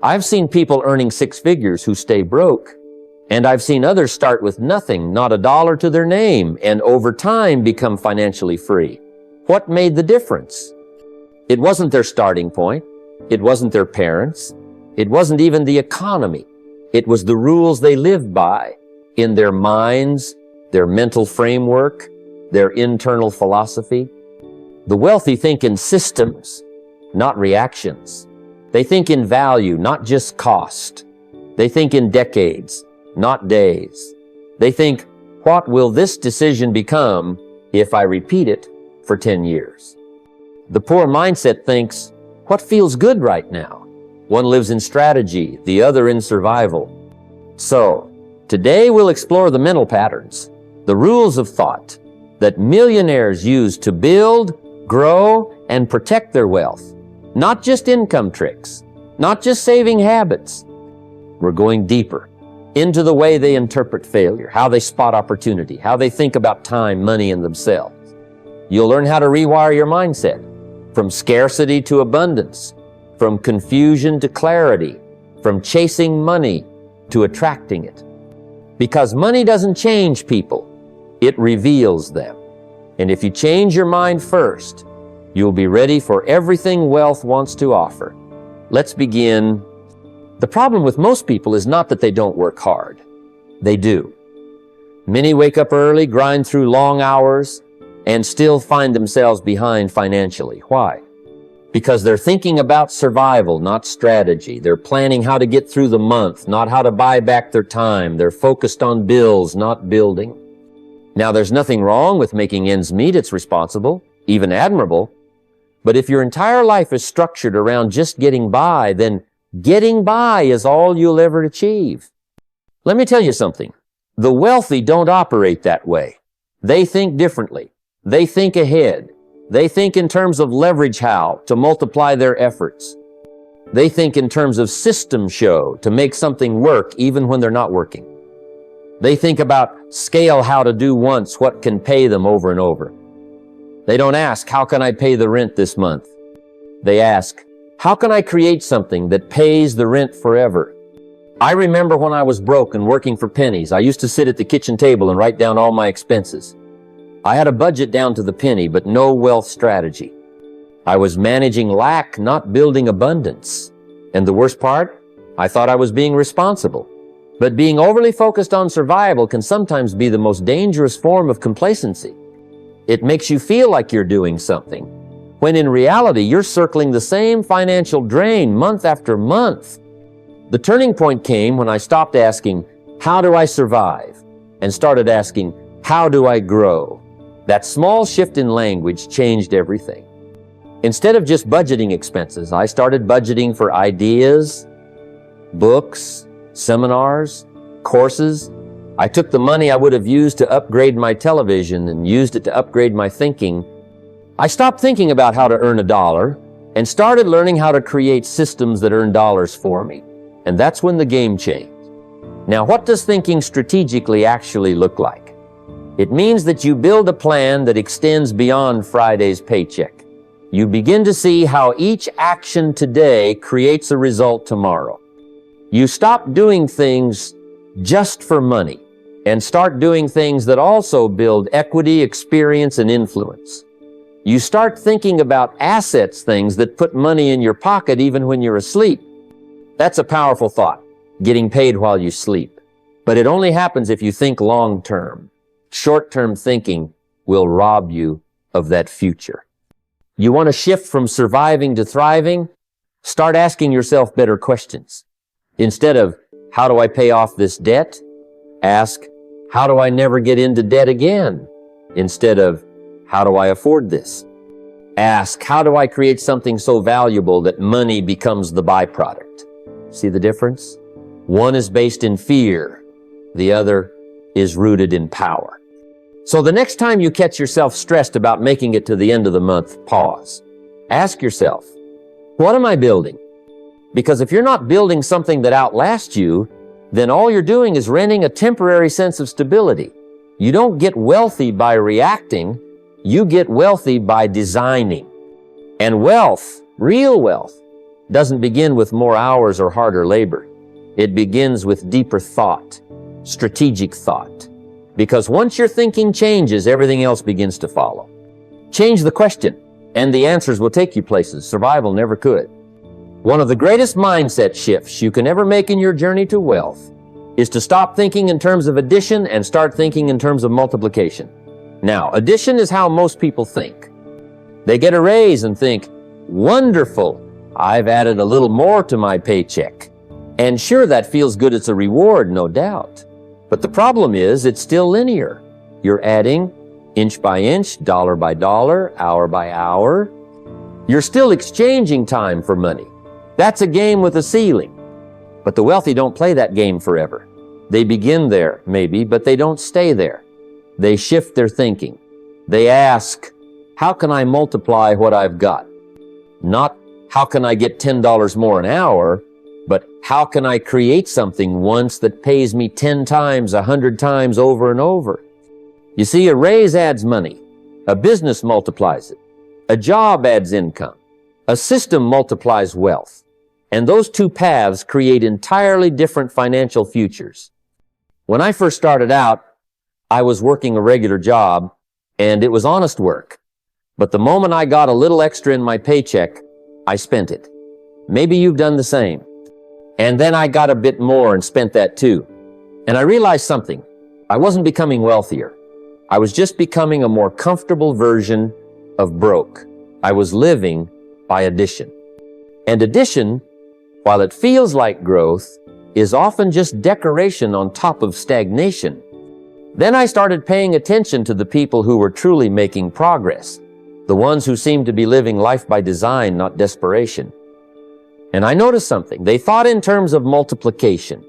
I've seen people earning six figures who stay broke, and I've seen others start with nothing, not a dollar to their name, and over time become financially free. What made the difference? It wasn't their starting point. It wasn't their parents. It wasn't even the economy. It was the rules they lived by in their minds, their mental framework, their internal philosophy. The wealthy think in systems, not reactions. They think in value, not just cost. They think in decades, not days. They think, what will this decision become if I repeat it for 10 years? The poor mindset thinks, what feels good right now? One lives in strategy, the other in survival. So, today we'll explore the mental patterns, the rules of thought that millionaires use to build, grow, and protect their wealth. Not just income tricks, not just saving habits. We're going deeper into the way they interpret failure, how they spot opportunity, how they think about time, money, and themselves. You'll learn how to rewire your mindset from scarcity to abundance, from confusion to clarity, from chasing money to attracting it. Because money doesn't change people, it reveals them. And if you change your mind first, you'll be ready for everything wealth wants to offer. Let's begin. The problem with most people is not that they don't work hard. They do. Many wake up early, grind through long hours, and still find themselves behind financially. Why? Because they're thinking about survival, not strategy. They're planning how to get through the month, not how to buy back their time. They're focused on bills, not building. Now, there's nothing wrong with making ends meet. It's responsible, even admirable. But if your entire life is structured around just getting by, then getting by is all you'll ever achieve. Let me tell you something. The wealthy don't operate that way. They think differently. They think ahead. They think in terms of leverage how to multiply their efforts. They think in terms of system show to make something work even when they're not working. They think about scale how to do once what can pay them over and over. They don't ask, how can I pay the rent this month? They ask, how can I create something that pays the rent forever? I remember when I was broke and working for pennies, I used to sit at the kitchen table and write down all my expenses. I had a budget down to the penny, but no wealth strategy. I was managing lack, not building abundance. And the worst part, I thought I was being responsible. But being overly focused on survival can sometimes be the most dangerous form of complacency. It makes you feel like you're doing something, when in reality, you're circling the same financial drain month after month. The turning point came when I stopped asking, how do I survive? And started asking, how do I grow? That small shift in language changed everything. Instead of just budgeting expenses, I started budgeting for ideas, books, seminars, courses. I took the money I would have used to upgrade my television and used it to upgrade my thinking. I stopped thinking about how to earn $1 and started learning how to create systems that earn dollars for me. And that's when the game changed. Now, what does thinking strategically actually look like? It means that you build a plan that extends beyond Friday's paycheck. You begin to see how each action today creates a result tomorrow. You stop doing things just for money and start doing things that also build equity, experience, and influence. You start thinking about assets, things that put money in your pocket even when you're asleep. That's a powerful thought, getting paid while you sleep. But it only happens if you think long-term. Short-term thinking will rob you of that future. You want to shift from surviving to thriving? Start asking yourself better questions. Instead of, how do I pay off this debt? Ask, how do I never get into debt again? Instead of, how do I afford this? Ask, how do I create something so valuable that money becomes the byproduct? See the difference? One is based in fear. The other is rooted in power. So the next time you catch yourself stressed about making it to the end of the month, pause. Ask yourself, what am I building? Because if you're not building something that outlasts you, then all you're doing is renting a temporary sense of stability. You don't get wealthy by reacting. You get wealthy by designing. And wealth, real wealth, doesn't begin with more hours or harder labor. It begins with deeper thought, strategic thought. Because once your thinking changes, everything else begins to follow. Change the question, and the answers will take you places survival never could. One of the greatest mindset shifts you can ever make in your journey to wealth is to stop thinking in terms of addition and start thinking in terms of multiplication. Now, addition is how most people think. They get a raise and think, wonderful, I've added a little more to my paycheck. And sure, that feels good, it's a reward, no doubt. But the problem is, it's still linear. You're adding inch by inch, dollar by dollar, hour by hour. You're still exchanging time for money. That's a game with a ceiling. But the wealthy don't play that game forever. They begin there, maybe, but they don't stay there. They shift their thinking. They ask, how can I multiply what I've got? Not, how can I get $10 more an hour, but how can I create something once that pays me 10 times, 100 times over and over? You see, a raise adds money. A business multiplies it. A job adds income. A system multiplies wealth. And those two paths create entirely different financial futures. When I first started out, I was working a regular job, and it was honest work. But the moment I got a little extra in my paycheck, I spent it. Maybe you've done the same. And then I got a bit more and spent that too. And I realized something. I wasn't becoming wealthier. I was just becoming a more comfortable version of broke. I was living by addition. And addition, while it feels like growth, is often just decoration on top of stagnation. Then I started paying attention to the people who were truly making progress, the ones who seemed to be living life by design, not desperation. And I noticed something. They thought in terms of multiplication.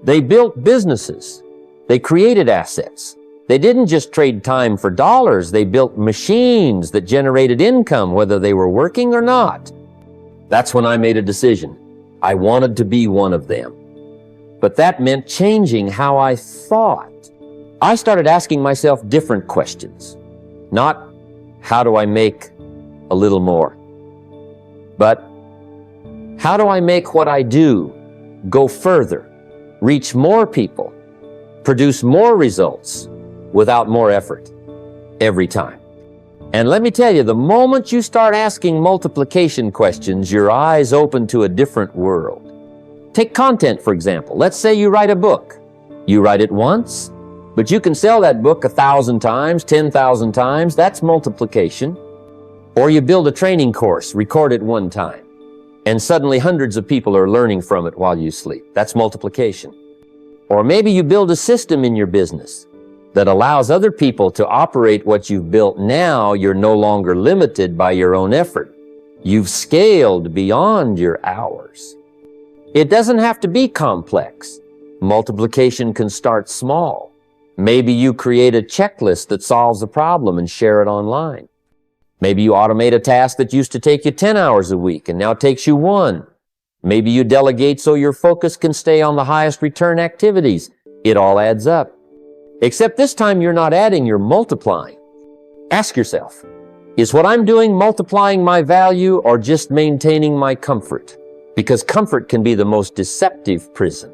They built businesses. They created assets. They didn't just trade time for dollars. They built machines that generated income, whether they were working or not. That's when I made a decision. I wanted to be one of them. But that meant changing how I thought. I started asking myself different questions. Not, how do I make a little more? But, how do I make what I do go further, reach more people, produce more results without more effort every time? And let me tell you, the moment you start asking multiplication questions, your eyes open to a different world. Take content, for example. Let's say you write a book. You write it once, but you can sell that book 1,000 times, 10,000 times. That's multiplication. Or you build a training course, record it one time, and suddenly hundreds of people are learning from it while you sleep. That's multiplication. Or maybe you build a system in your business that allows other people to operate what you've built. Now you're no longer limited by your own effort. You've scaled beyond your hours. It doesn't have to be complex. Multiplication can start small. Maybe you create a checklist that solves a problem and share it online. Maybe you automate a task that used to take you 10 hours a week and now takes you 1. Maybe you delegate so your focus can stay on the highest return activities. It all adds up. Except this time you're not adding, you're multiplying. Ask yourself, is what I'm doing multiplying my value or just maintaining my comfort? Because comfort can be the most deceptive prison.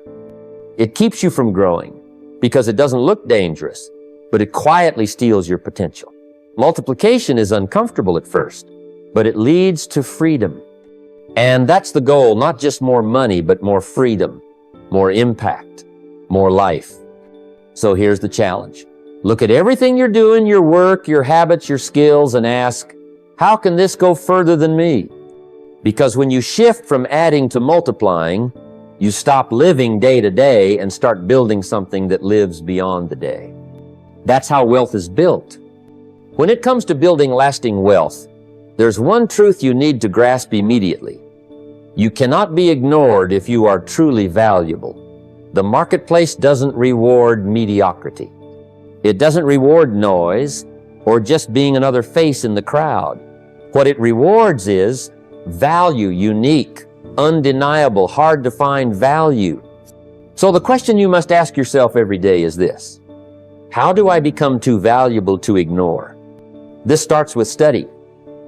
It keeps you from growing because it doesn't look dangerous, but it quietly steals your potential. Multiplication is uncomfortable at first, but it leads to freedom. And that's the goal, not just more money, but more freedom, more impact, more life. So here's the challenge. Look at everything you're doing, your work, your habits, your skills, and ask, how can this go further than me? Because when you shift from adding to multiplying, you stop living day to day and start building something that lives beyond the day. That's how wealth is built. When it comes to building lasting wealth, there's one truth you need to grasp immediately. You cannot be ignored if you are truly valuable. The marketplace doesn't reward mediocrity. It doesn't reward noise or just being another face in the crowd. What it rewards is value, unique, undeniable, hard to find value. So the question you must ask yourself every day is this: how do I become too valuable to ignore? This starts with study.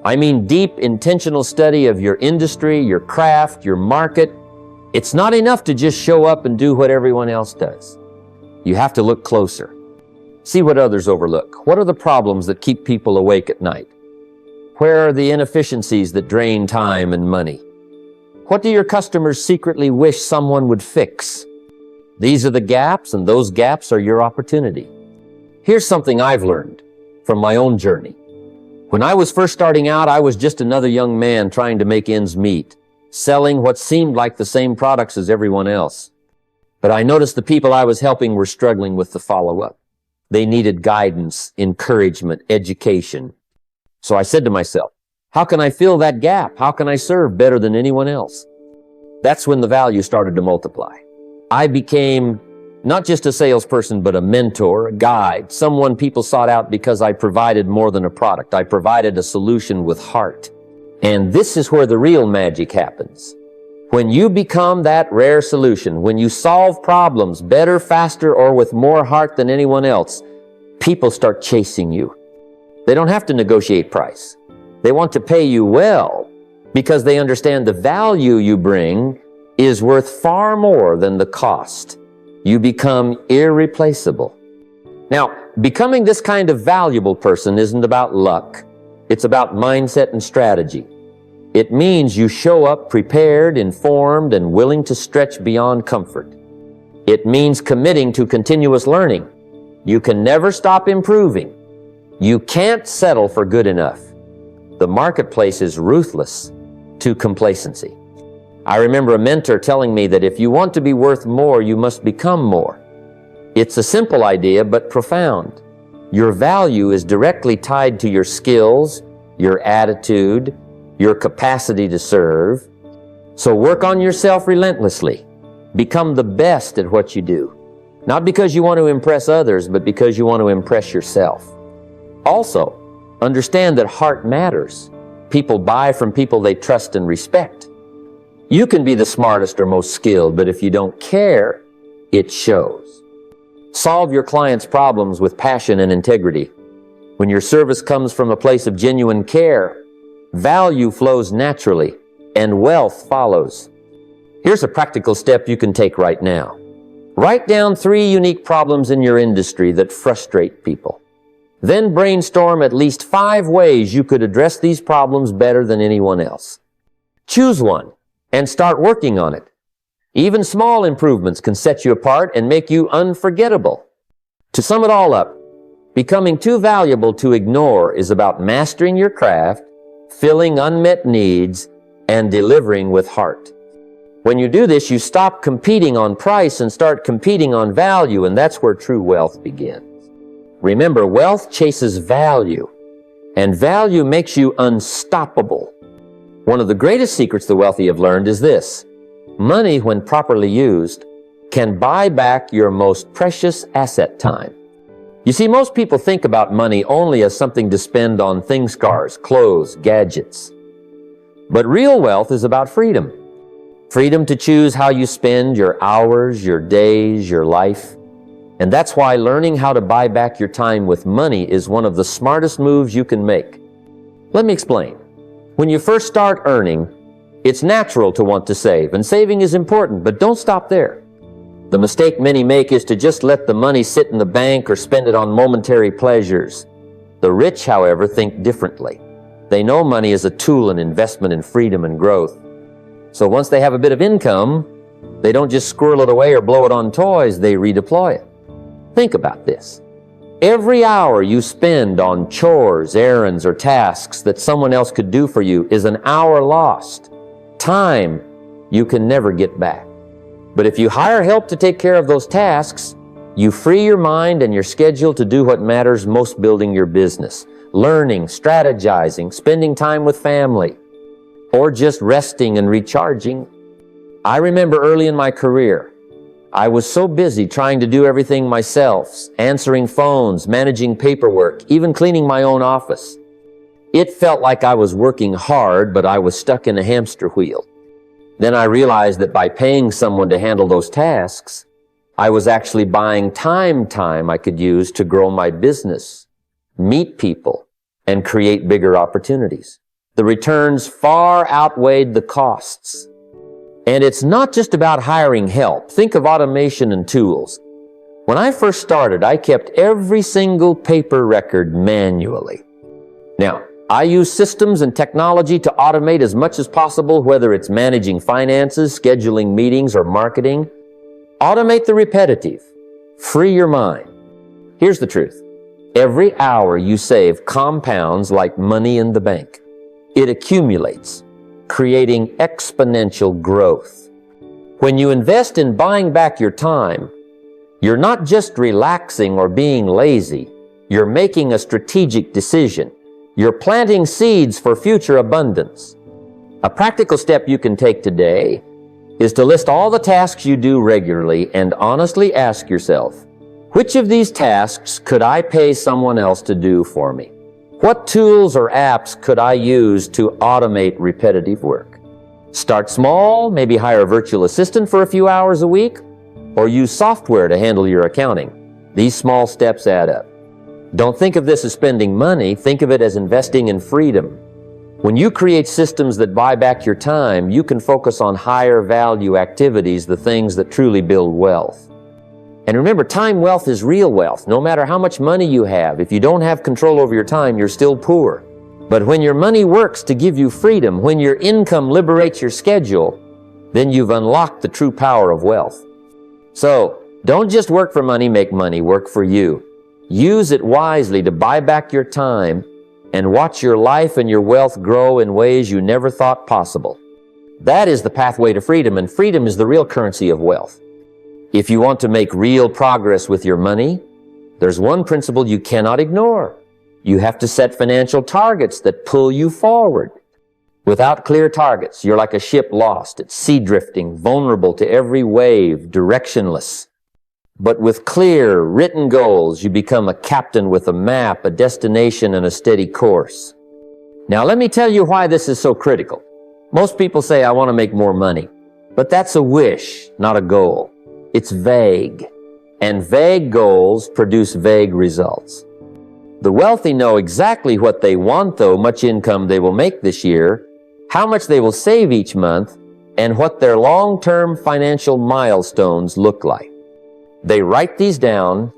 I mean deep, intentional study of your industry, your craft, your market. It's not enough to just show up and do what everyone else does. You have to look closer. See what others overlook. What are the problems that keep people awake at night? Where are the inefficiencies that drain time and money? What do your customers secretly wish someone would fix? These are the gaps, and those gaps are your opportunity. Here's something I've learned from my own journey. When I was first starting out, I was just another young man trying to make ends meet, selling what seemed like the same products as everyone else. But I noticed the people I was helping were struggling with the follow-up. They needed guidance, encouragement, education. So I said to myself, how can I fill that gap? How can I serve better than anyone else? That's when the value started to multiply. I became not just a salesperson, but a mentor, a guide, someone people sought out because I provided more than a product. I provided a solution with heart. And this is where the real magic happens. When you become that rare solution, when you solve problems better, faster, or with more heart than anyone else, people start chasing you. They don't have to negotiate price. They want to pay you well because they understand the value you bring is worth far more than the cost. You become irreplaceable. Now, becoming this kind of valuable person isn't about luck. It's about mindset and strategy. It means you show up prepared, informed, and willing to stretch beyond comfort. It means committing to continuous learning. You can never stop improving. You can't settle for good enough. The marketplace is ruthless to complacency. I remember a mentor telling me that if you want to be worth more, you must become more. It's a simple idea, but profound. Your value is directly tied to your skills, your attitude, your capacity to serve. So work on yourself relentlessly. Become the best at what you do. Not because you want to impress others, but because you want to impress yourself. Also, understand that heart matters. People buy from people they trust and respect. You can be the smartest or most skilled, but if you don't care, it shows. Solve your clients' problems with passion and integrity. When your service comes from a place of genuine care, value flows naturally and wealth follows. Here's a practical step you can take right now. Write down 3 unique problems in your industry that frustrate people. Then brainstorm at least 5 ways you could address these problems better than anyone else. Choose one and start working on it. Even small improvements can set you apart and make you unforgettable. To sum it all up, becoming too valuable to ignore is about mastering your craft, filling unmet needs, and delivering with heart. When you do this, you stop competing on price and start competing on value, and that's where true wealth begins. Remember, wealth chases value, and value makes you unstoppable. One of the greatest secrets the wealthy have learned is this: money, when properly used, can buy back your most precious asset, time. You see, most people think about money only as something to spend on things, cars, clothes, gadgets. But real wealth is about freedom. Freedom to choose how you spend your hours, your days, your life. And that's why learning how to buy back your time with money is one of the smartest moves you can make. Let me explain. When you first start earning, it's natural to want to save, and saving is important, but don't stop there. The mistake many make is to just let the money sit in the bank or spend it on momentary pleasures. The rich, however, think differently. They know money is a tool and investment in freedom and growth. So once they have a bit of income, they don't just squirrel it away or blow it on toys, they redeploy it. Think about this. Every hour you spend on chores, errands, or tasks that someone else could do for you is an hour lost. Time you can never get back. But if you hire help to take care of those tasks, you free your mind and your schedule to do what matters most, building your business, learning, strategizing, spending time with family, or just resting and recharging. I remember early in my career, I was so busy trying to do everything myself, answering phones, managing paperwork, even cleaning my own office. It felt like I was working hard, but I was stuck in a hamster wheel. Then I realized that by paying someone to handle those tasks, I was actually buying time I could use to grow my business, meet people, and create bigger opportunities. The returns far outweighed the costs. And it's not just about hiring help. Think of automation and tools. When I first started, I kept every single paper record manually. Now, I use systems and technology to automate as much as possible, whether it's managing finances, scheduling meetings, or marketing. Automate the repetitive. Free your mind. Here's the truth. Every hour you save compounds like money in the bank. It accumulates, creating exponential growth. When you invest in buying back your time, you're not just relaxing or being lazy. You're making a strategic decision. You're planting seeds for future abundance. A practical step you can take today is to list all the tasks you do regularly and honestly ask yourself, which of these tasks could I pay someone else to do for me? What tools or apps could I use to automate repetitive work? Start small, maybe hire a virtual assistant for a few hours a week, or use software to handle your accounting. These small steps add up. Don't think of this as spending money, think of it as investing in freedom. When you create systems that buy back your time, you can focus on higher value activities, the things that truly build wealth. And remember, time wealth is real wealth. No matter how much money you have, if you don't have control over your time, you're still poor. But when your money works to give you freedom, when your income liberates your schedule, then you've unlocked the true power of wealth. So, don't just work for money, make money, work for you. Use it wisely to buy back your time and watch your life and your wealth grow in ways you never thought possible. That is the pathway to freedom, and freedom is the real currency of wealth. If you want to make real progress with your money, there's one principle you cannot ignore. You have to set financial targets that pull you forward. Without clear targets, you're like a ship lost at sea drifting, vulnerable to every wave, directionless. But with clear, written goals, you become a captain with a map, a destination, and a steady course. Now, let me tell you why this is so critical. Most people say, I want to make more money. But that's a wish, not a goal. It's vague. And vague goals produce vague results. The wealthy know exactly what they want, though, much income they will make this year, how much they will save each month, and what their long-term financial milestones look like. They write these down,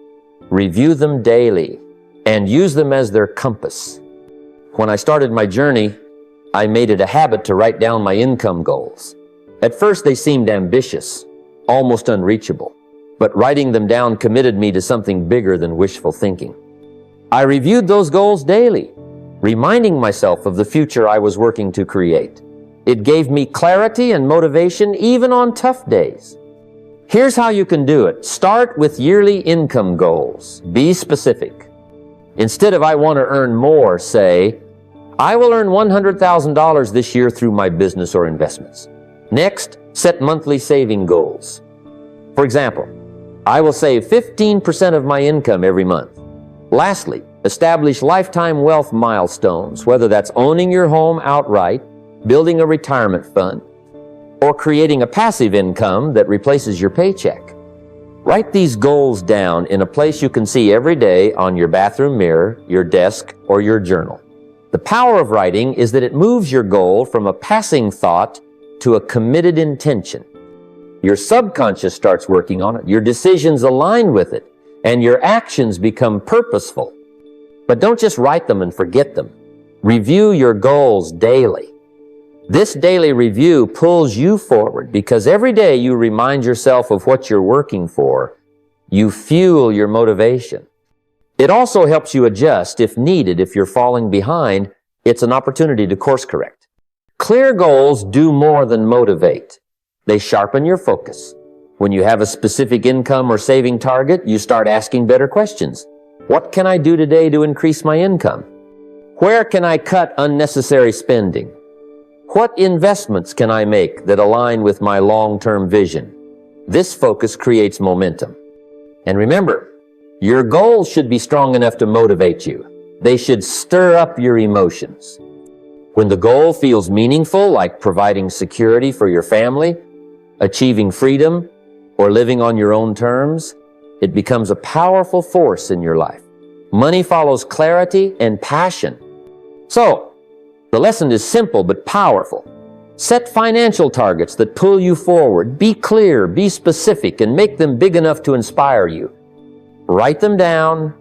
review them daily, and use them as their compass. When I started my journey, I made it a habit to write down my income goals. At first, they seemed ambitious, almost unreachable, but writing them down committed me to something bigger than wishful thinking. I reviewed those goals daily, reminding myself of the future I was working to create. It gave me clarity and motivation even on tough days. Here's how you can do it. Start with yearly income goals. Be specific. Instead of I want to earn more, say, I will earn $100,000 this year through my business or investments. Next, set monthly saving goals. For example, I will save 15% of my income every month. Lastly, establish lifetime wealth milestones, whether that's owning your home outright, building a retirement fund, or creating a passive income that replaces your paycheck. Write these goals down in a place you can see every day on your bathroom mirror, your desk, or your journal. The power of writing is that it moves your goal from a passing thought to a committed intention. Your subconscious starts working on it, your decisions align with it, and your actions become purposeful. But don't just write them and forget them. Review your goals daily. This daily review pulls you forward because every day you remind yourself of what you're working for. You fuel your motivation. It also helps you adjust if needed. If you're falling behind, it's an opportunity to course correct. Clear goals do more than motivate. They sharpen your focus. When you have a specific income or saving target, you start asking better questions. What can I do today to increase my income? Where can I cut unnecessary spending? What investments can I make that align with my long-term vision? This focus creates momentum. And remember, your goals should be strong enough to motivate you. They should stir up your emotions. When the goal feels meaningful, like providing security for your family, achieving freedom, or living on your own terms, it becomes a powerful force in your life. Money follows clarity and passion. So, The lesson is simple but powerful. Set financial targets that pull you forward. Be clear, be specific, and make them big enough to inspire you. Write them down,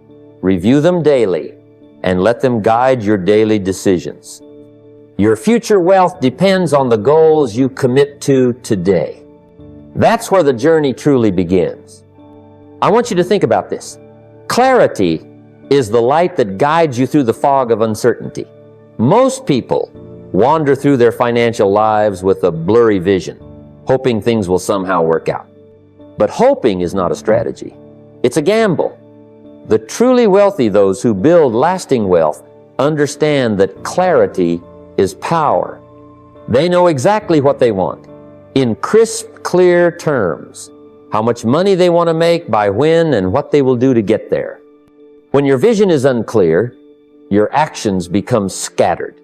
review them daily, and let them guide your daily decisions. Your future wealth depends on the goals you commit to today. That's where the journey truly begins. I want you to think about this. Clarity is the light that guides you through the fog of uncertainty. Most people wander through their financial lives with a blurry vision, hoping things will somehow work out. But hoping is not a strategy. It's a gamble. The truly wealthy, those who build lasting wealth, understand that clarity is power. They know exactly what they want, in crisp, clear terms, how much money they want to make, by when, and what they will do to get there. When your vision is unclear, your actions become scattered.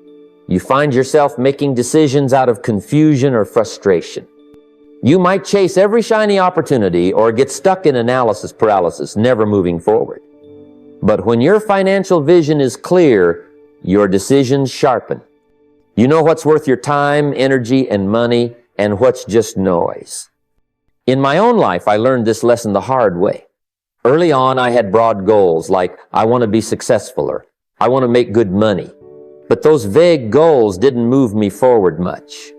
You find yourself making decisions out of confusion or frustration. You might chase every shiny opportunity or get stuck in analysis paralysis, never moving forward. But when your financial vision is clear, your decisions sharpen. You know what's worth your time, energy, and money, and what's just noise. In my own life, I learned this lesson the hard way. Early on, I had broad goals like, I want to be successful, or I want to make good money. But those vague goals didn't move me forward much.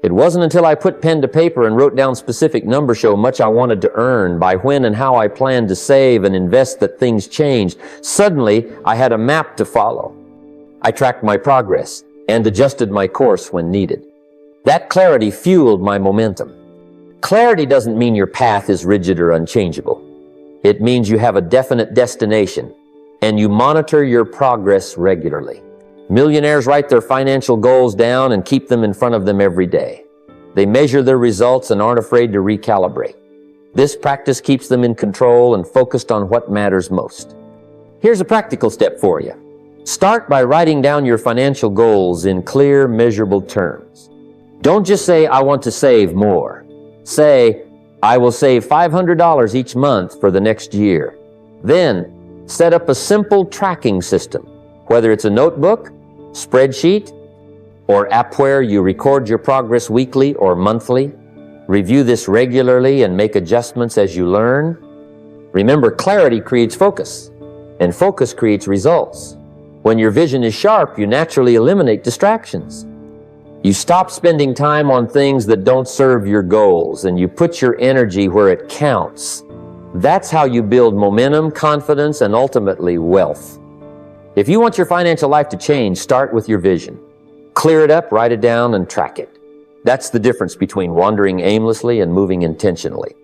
It wasn't until I put pen to paper and wrote down specific numbers how much I wanted to earn, by when and how I planned to save and invest, that things changed. Suddenly, I had a map to follow. I tracked my progress and adjusted my course when needed. That clarity fueled my momentum. Clarity doesn't mean your path is rigid or unchangeable. It means you have a definite destination and you monitor your progress regularly. Millionaires write their financial goals down and keep them in front of them every day. They measure their results and aren't afraid to recalibrate. This practice keeps them in control and focused on what matters most. Here's a practical step for you. Start by writing down your financial goals in clear, measurable terms. Don't just say, I want to save more. Say, I will save $500 each month for the next year. Then, set up a simple tracking system, whether it's a notebook, spreadsheet, or app where you record your progress weekly or monthly. Review this regularly and make adjustments as you learn. Remember, clarity creates focus, and focus creates results. When your vision is sharp, you naturally eliminate distractions. You stop spending time on things that don't serve your goals, and you put your energy where it counts. That's how you build momentum, confidence, and ultimately wealth. If you want your financial life to change, start with your vision. Clear it up, write it down, and track it. That's the difference between wandering aimlessly and moving intentionally.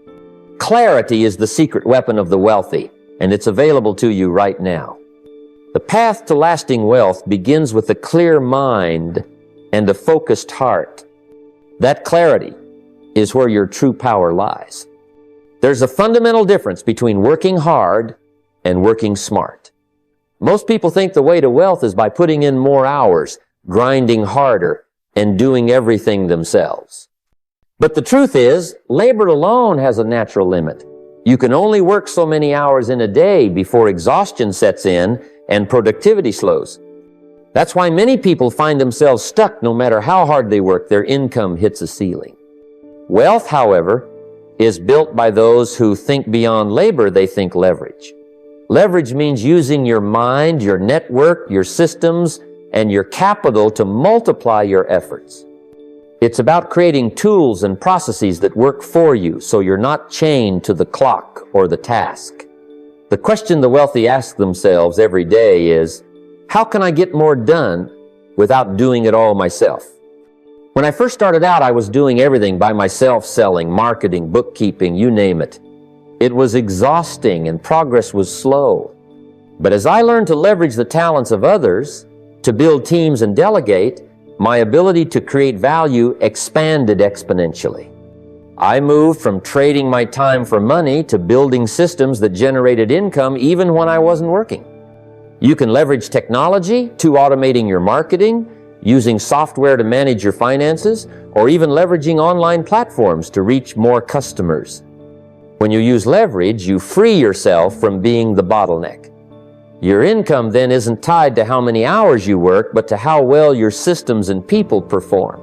Clarity is the secret weapon of the wealthy, and it's available to you right now. The path to lasting wealth begins with a clear mind and a focused heart. That clarity is where your true power lies. There's a fundamental difference between working hard and working smart. Most people think the way to wealth is by putting in more hours, grinding harder, and doing everything themselves. But the truth is, labor alone has a natural limit. You can only work so many hours in a day before exhaustion sets in and productivity slows. That's why many people find themselves stuck. No matter how hard they work, their income hits a ceiling. Wealth, however, is built by those who think beyond labor. They think leverage. Leverage means using your mind, your network, your systems, and your capital to multiply your efforts. It's about creating tools and processes that work for you, so you're not chained to the clock or the task. The question the wealthy ask themselves every day is, how can I get more done without doing it all myself? When I first started out, I was doing everything by myself, selling, marketing, bookkeeping, you name it. It was exhausting and progress was slow. But as I learned to leverage the talents of others, to build teams and delegate, my ability to create value expanded exponentially. I moved from trading my time for money to building systems that generated income even when I wasn't working. You can leverage technology to automating your marketing, using software to manage your finances, or even leveraging online platforms to reach more customers. When you use leverage, you free yourself from being the bottleneck. Your income then isn't tied to how many hours you work, but to how well your systems and people perform.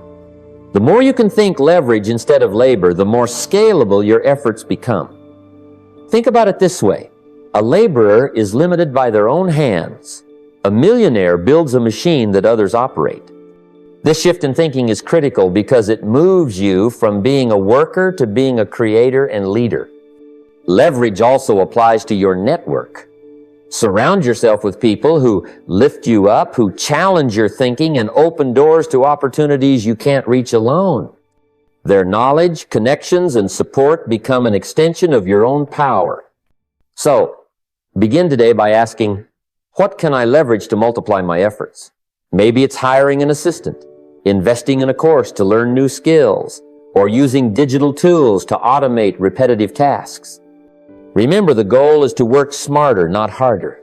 The more you can think leverage instead of labor, the more scalable your efforts become. Think about it this way. A laborer is limited by their own hands. A millionaire builds a machine that others operate. This shift in thinking is critical because it moves you from being a worker to being a creator and leader. Leverage also applies to your network. Surround yourself with people who lift you up, who challenge your thinking and open doors to opportunities you can't reach alone. Their knowledge, connections, and support become an extension of your own power. So, begin today by asking, what can I leverage to multiply my efforts? Maybe it's hiring an assistant, investing in a course to learn new skills, or using digital tools to automate repetitive tasks. Remember, the goal is to work smarter, not harder.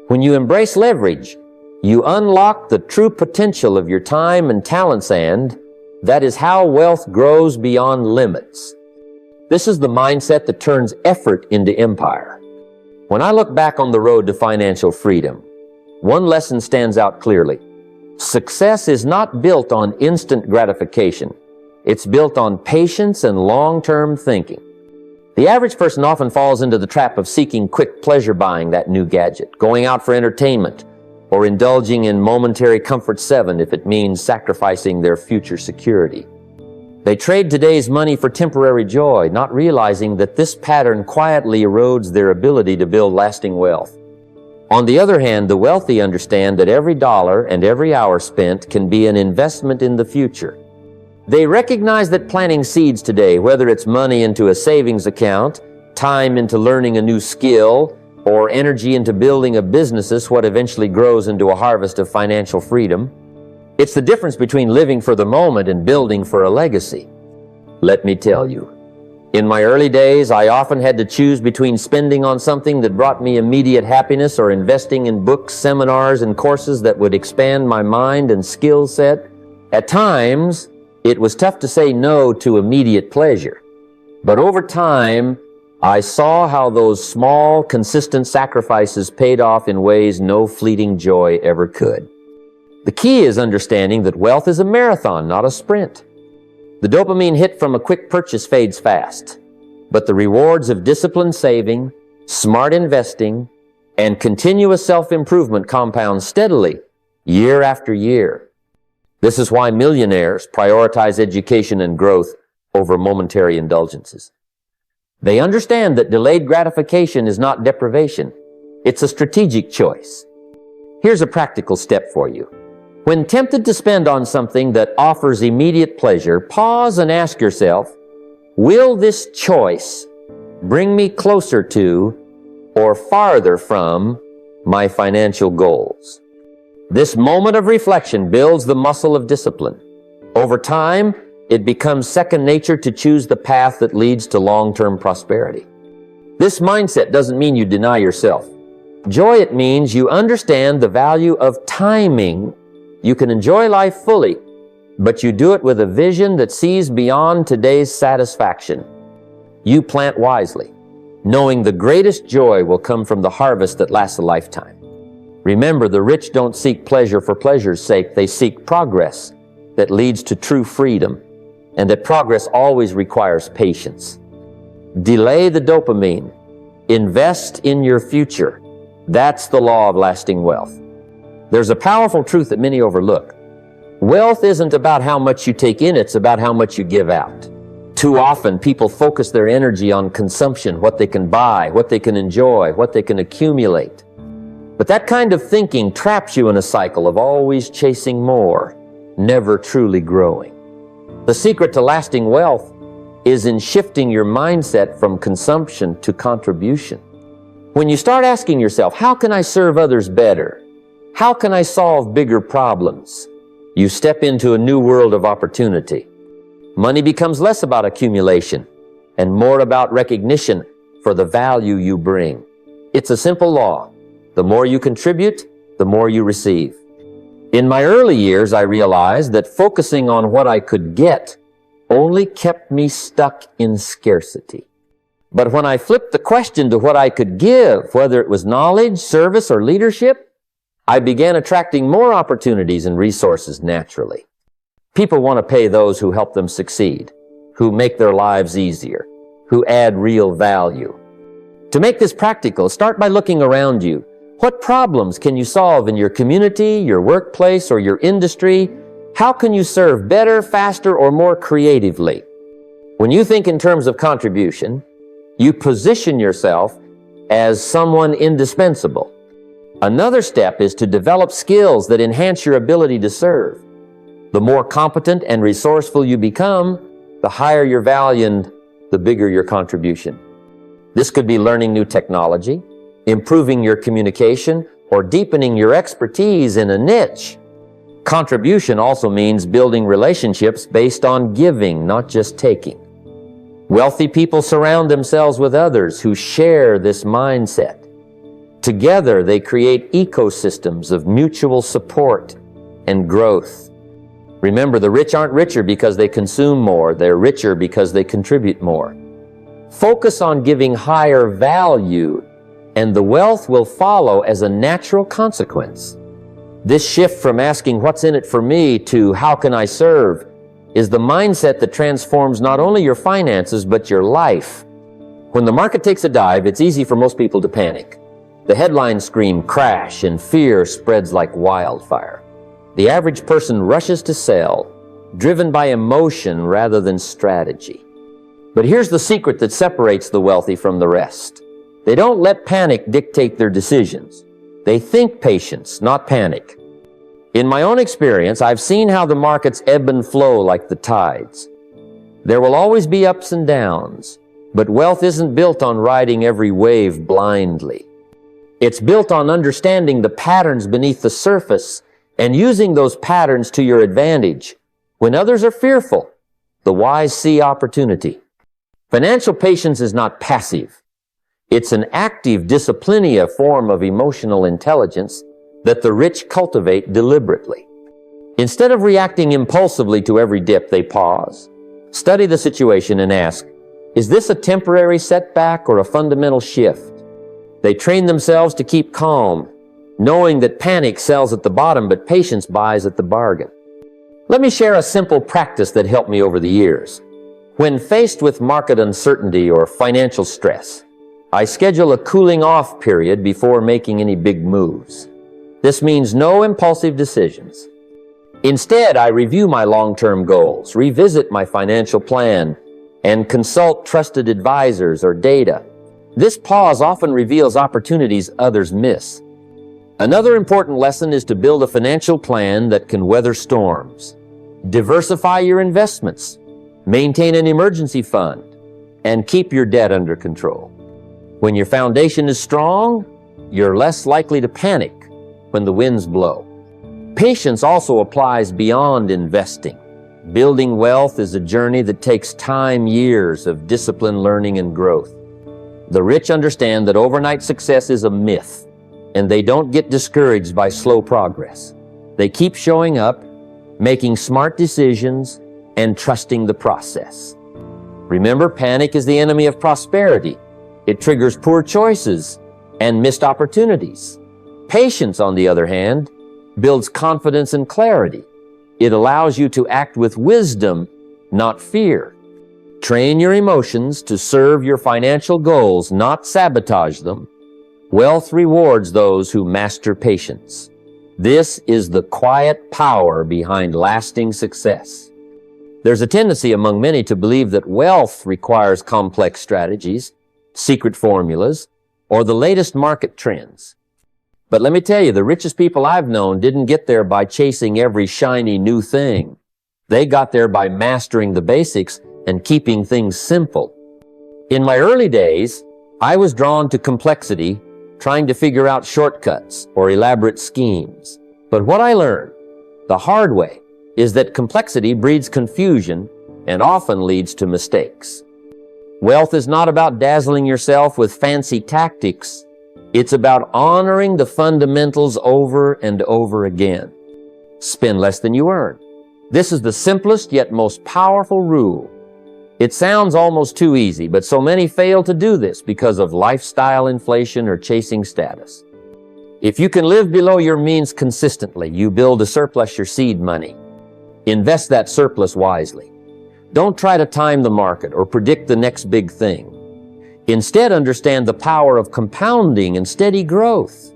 When you embrace leverage, you unlock the true potential of your time and talents, and that is how wealth grows beyond limits. This is the mindset that turns effort into empire. When I look back on the road to financial freedom, one lesson stands out clearly. Success is not built on instant gratification. It's built on patience and long-term thinking. The average person often falls into the trap of seeking quick pleasure, buying that new gadget, going out for entertainment, or indulging in momentary comfort 7 if it means sacrificing their future security. They trade today's money for temporary joy, not realizing that this pattern quietly erodes their ability to build lasting wealth. On the other hand, the wealthy understand that every dollar and every hour spent can be an investment in the future. They recognize that planting seeds today, whether it's money into a savings account, time into learning a new skill, or energy into building a business, is what eventually grows into a harvest of financial freedom. It's the difference between living for the moment and building for a legacy. Let me tell you, in my early days, I often had to choose between spending on something that brought me immediate happiness or investing in books, seminars, and courses that would expand my mind and skill set. At times, it was tough to say no to immediate pleasure. But over time, I saw how those small, consistent sacrifices paid off in ways no fleeting joy ever could. The key is understanding that wealth is a marathon, not a sprint. The dopamine hit from a quick purchase fades fast, but the rewards of disciplined saving, smart investing, and continuous self-improvement compound steadily, year after year. This is why millionaires prioritize education and growth over momentary indulgences. They understand that delayed gratification is not deprivation. It's a strategic choice. Here's a practical step for you. When tempted to spend on something that offers immediate pleasure, pause and ask yourself, will this choice bring me closer to or farther from my financial goals? This moment of reflection builds the muscle of discipline. Over time, it becomes second nature to choose the path that leads to long-term prosperity. This mindset doesn't mean you deny yourself. Joy, it means you understand the value of timing. You can enjoy life fully, but you do it with a vision that sees beyond today's satisfaction. You plant wisely, knowing the greatest joy will come from the harvest that lasts a lifetime. Remember, the rich don't seek pleasure for pleasure's sake. They seek progress that leads to true freedom, and that progress always requires patience. Delay the dopamine. Invest in your future. That's the law of lasting wealth. There's a powerful truth that many overlook. Wealth isn't about how much you take in, it's about how much you give out. Too often, people focus their energy on consumption, what they can buy, what they can enjoy, what they can accumulate. But that kind of thinking traps you in a cycle of always chasing more, never truly growing. The secret to lasting wealth is in shifting your mindset from consumption to contribution. When you start asking yourself, how can I serve others better? How can I solve bigger problems? You step into a new world of opportunity. Money becomes less about accumulation and more about recognition for the value you bring. It's a simple law. The more you contribute, the more you receive. In my early years, I realized that focusing on what I could get only kept me stuck in scarcity. But when I flipped the question to what I could give, whether it was knowledge, service, or leadership, I began attracting more opportunities and resources naturally. People want to pay those who help them succeed, who make their lives easier, who add real value. To make this practical, start by looking around you. What problems can you solve in your community, your workplace, or your industry? How can you serve better, faster, or more creatively? When you think in terms of contribution, you position yourself as someone indispensable. Another step is to develop skills that enhance your ability to serve. The more competent and resourceful you become, the higher your value and the bigger your contribution. This could be learning new technology, improving your communication, or deepening your expertise in a niche. Contribution also means building relationships based on giving, not just taking. Wealthy people surround themselves with others who share this mindset. Together, they create ecosystems of mutual support and growth. Remember, the rich aren't richer because they consume more. They're richer because they contribute more. Focus on giving higher value, and the wealth will follow as a natural consequence. This shift from asking what's in it for me to how can I serve is the mindset that transforms not only your finances, but your life. When the market takes a dive, it's easy for most people to panic. The headlines scream crash, and fear spreads like wildfire. The average person rushes to sell, driven by emotion rather than strategy. But here's the secret that separates the wealthy from the rest. They don't let panic dictate their decisions. They think patience, not panic. In my own experience, I've seen how the markets ebb and flow like the tides. There will always be ups and downs, but wealth isn't built on riding every wave blindly. It's built on understanding the patterns beneath the surface and using those patterns to your advantage. When others are fearful, the wise see opportunity. Financial patience is not passive. It's an active disciplinia form of emotional intelligence that the rich cultivate deliberately. Instead of reacting impulsively to every dip, they pause, study the situation, and ask, is this a temporary setback or a fundamental shift? They train themselves to keep calm, knowing that panic sells at the bottom, but patience buys at the bargain. Let me share a simple practice that helped me over the years. When faced with market uncertainty or financial stress, I schedule a cooling off period before making any big moves. This means no impulsive decisions. Instead, I review my long-term goals, revisit my financial plan, and consult trusted advisors or data. This pause often reveals opportunities others miss. Another important lesson is to build a financial plan that can weather storms. Diversify your investments, maintain an emergency fund, and keep your debt under control. When your foundation is strong, you're less likely to panic when the winds blow. Patience also applies beyond investing. Building wealth is a journey that takes time, years of discipline, learning, and growth. The rich understand that overnight success is a myth, and they don't get discouraged by slow progress. They keep showing up, making smart decisions, and trusting the process. Remember, panic is the enemy of prosperity. It triggers poor choices and missed opportunities. Patience, on the other hand, builds confidence and clarity. It allows you to act with wisdom, not fear. Train your emotions to serve your financial goals, not sabotage them. Wealth rewards those who master patience. This is the quiet power behind lasting success. There's a tendency among many to believe that wealth requires complex strategies, secret formulas, or the latest market trends. But let me tell you, the richest people I've known didn't get there by chasing every shiny new thing. They got there by mastering the basics and keeping things simple. In my early days, I was drawn to complexity, trying to figure out shortcuts or elaborate schemes. But what I learned the hard way is that complexity breeds confusion and often leads to mistakes. Wealth is not about dazzling yourself with fancy tactics. It's about honoring the fundamentals over and over again. Spend less than you earn. This is the simplest yet most powerful rule. It sounds almost too easy, but so many fail to do this because of lifestyle inflation or chasing status. If you can live below your means consistently, you build a surplus your seed money. Invest that surplus wisely. Don't try to time the market or predict the next big thing. Instead, understand the power of compounding and steady growth.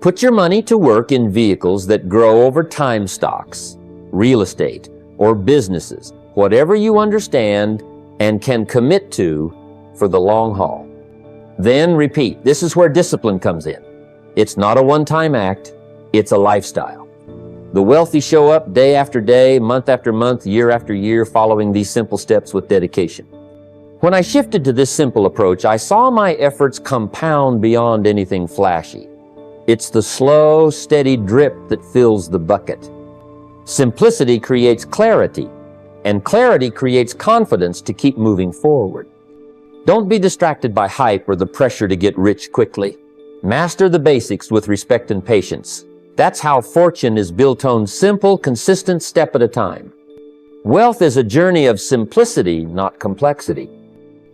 Put your money to work in vehicles that grow over time: stocks, real estate, or businesses, whatever you understand and can commit to for the long haul. Then repeat. This is where discipline comes in. It's not a one-time act, it's a lifestyle. The wealthy show up day after day, month after month, year after year, following these simple steps with dedication. When I shifted to this simple approach, I saw my efforts compound beyond anything flashy. It's the slow, steady drip that fills the bucket. Simplicity creates clarity, and clarity creates confidence to keep moving forward. Don't be distracted by hype or the pressure to get rich quickly. Master the basics with respect and patience. That's how fortune is built on simple, consistent step at a time. Wealth is a journey of simplicity, not complexity.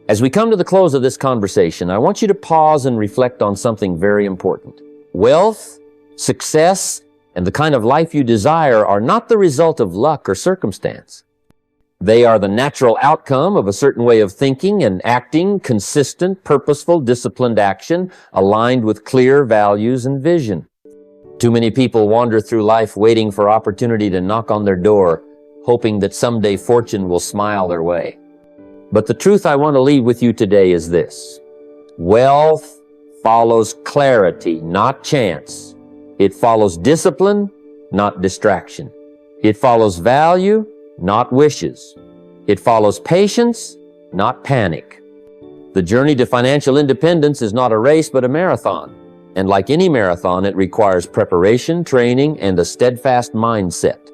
As we come to the close of this conversation, I want you to pause and reflect on something very important. Wealth, success, and the kind of life you desire are not the result of luck or circumstance. They are the natural outcome of a certain way of thinking and acting, consistent, purposeful, disciplined action, aligned with clear values and vision. Too many people wander through life waiting for opportunity to knock on their door, hoping that someday fortune will smile their way. But the truth I want to leave with you today is this: wealth follows clarity, not chance. It follows discipline, not distraction. It follows value, not wishes. It follows patience, not panic. The journey to financial independence is not a race, but a marathon. And like any marathon, it requires preparation, training, and a steadfast mindset.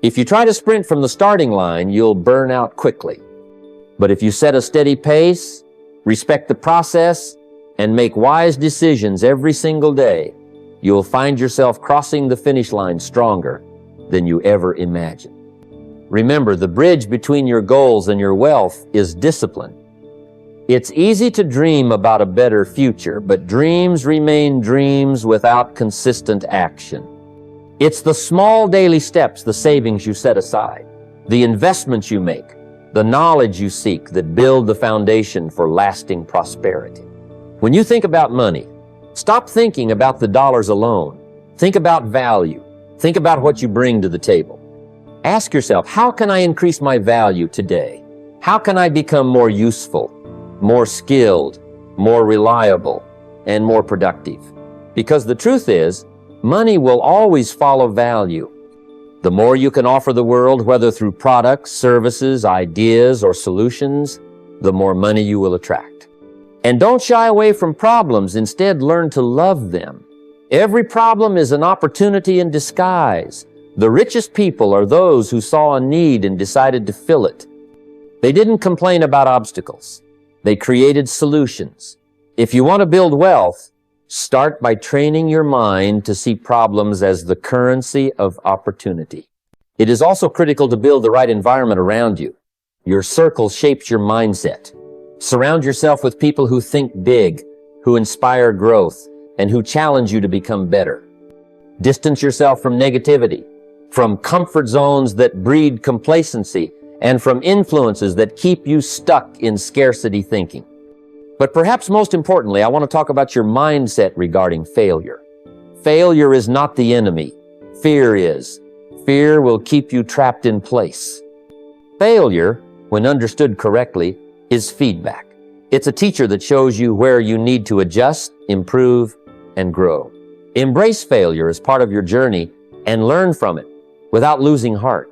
If you try to sprint from the starting line, you'll burn out quickly. But if you set a steady pace, respect the process, and make wise decisions every single day, you'll find yourself crossing the finish line stronger than you ever imagined. Remember, the bridge between your goals and your wealth is discipline. It's easy to dream about a better future, but dreams remain dreams without consistent action. It's the small daily steps, the savings you set aside, the investments you make, the knowledge you seek that build the foundation for lasting prosperity. When you think about money, stop thinking about the dollars alone. Think about value. Think about what you bring to the table. Ask yourself, how can I increase my value today? How can I become more useful, more skilled, more reliable, and more productive? Because the truth is, money will always follow value. The more you can offer the world, whether through products, services, ideas, or solutions, the more money you will attract. And don't shy away from problems. Instead, learn to love them. Every problem is an opportunity in disguise. The richest people are those who saw a need and decided to fill it. They didn't complain about obstacles. They created solutions. If you want to build wealth, start by training your mind to see problems as the currency of opportunity. It is also critical to build the right environment around you. Your circle shapes your mindset. Surround yourself with people who think big, who inspire growth, and who challenge you to become better. Distance yourself from negativity, from comfort zones that breed complacency, and from influences that keep you stuck in scarcity thinking. But perhaps most importantly, I want to talk about your mindset regarding failure. Failure is not the enemy. Fear is. Fear will keep you trapped in place. Failure, when understood correctly, is feedback. It's a teacher that shows you where you need to adjust, improve, and grow. Embrace failure as part of your journey and learn from it without losing heart.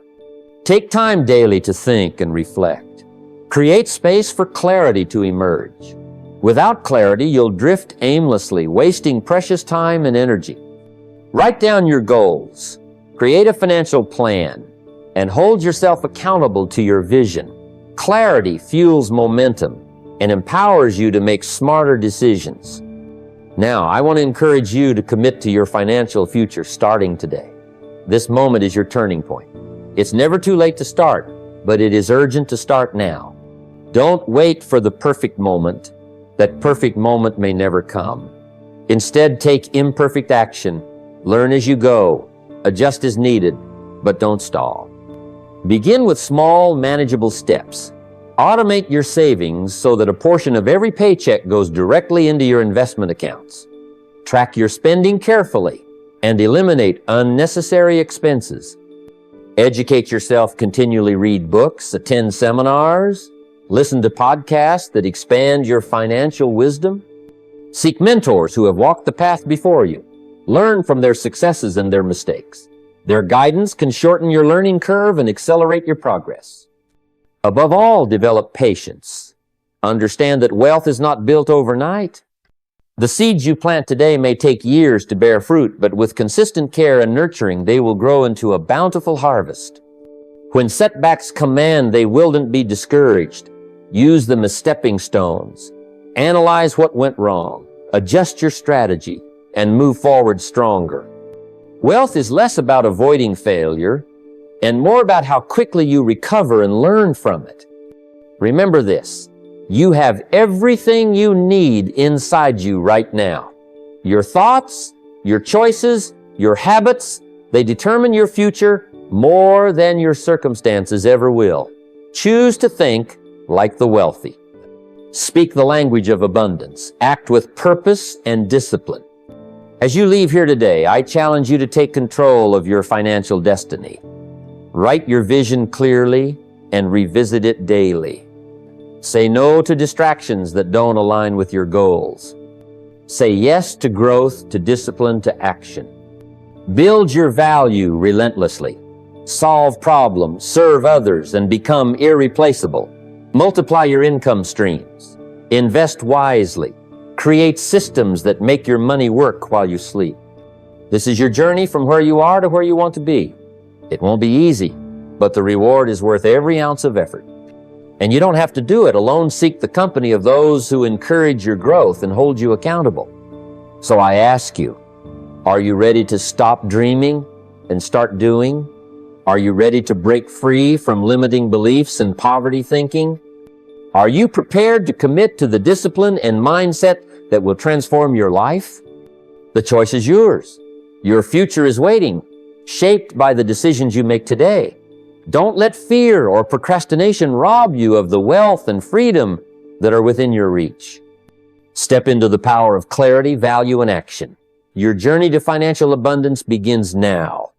Take time daily to think and reflect. Create space for clarity to emerge. Without clarity, you'll drift aimlessly, wasting precious time and energy. Write down your goals, create a financial plan, and hold yourself accountable to your vision. Clarity fuels momentum and empowers you to make smarter decisions. Now, I want to encourage you to commit to your financial future starting today. This moment is your turning point. It's never too late to start, but it is urgent to start now. Don't wait for the perfect moment. That perfect moment may never come. Instead, take imperfect action. Learn as you go. Adjust as needed, but don't stall. Begin with small, manageable steps. Automate your savings so that a portion of every paycheck goes directly into your investment accounts. Track your spending carefully and eliminate unnecessary expenses. Educate yourself, continually read books, attend seminars, listen to podcasts that expand your financial wisdom. Seek mentors who have walked the path before you. Learn from their successes and their mistakes. Their guidance can shorten your learning curve and accelerate your progress. Above all, develop patience. Understand that wealth is not built overnight. The seeds you plant today may take years to bear fruit, but with consistent care and nurturing, they will grow into a bountiful harvest. When setbacks command, they willn't be discouraged. Use them as stepping stones. Analyze what went wrong. Adjust your strategy and move forward stronger. Wealth is less about avoiding failure and more about how quickly you recover and learn from it. Remember this, you have everything you need inside you right now. Your thoughts, your choices, your habits, they determine your future more than your circumstances ever will. Choose to think like the wealthy. Speak the language of abundance. Act with purpose and discipline. As you leave here today, I challenge you to take control of your financial destiny. Write your vision clearly and revisit it daily. Say no to distractions that don't align with your goals. Say yes to growth, to discipline, to action. Build your value relentlessly. Solve problems, serve others, and become irreplaceable. Multiply your income streams. Invest wisely. Create systems that make your money work while you sleep. This is your journey from where you are to where you want to be. It won't be easy, but the reward is worth every ounce of effort. And you don't have to do it alone. Seek the company of those who encourage your growth and hold you accountable. So I ask you, are you ready to stop dreaming and start doing? Are you ready to break free from limiting beliefs and poverty thinking? Are you prepared to commit to the discipline and mindset that will transform your life? The choice is yours. Your future is waiting, shaped by the decisions you make today. Don't let fear or procrastination rob you of the wealth and freedom that are within your reach. Step into the power of clarity, value, and action. Your journey to financial abundance begins now.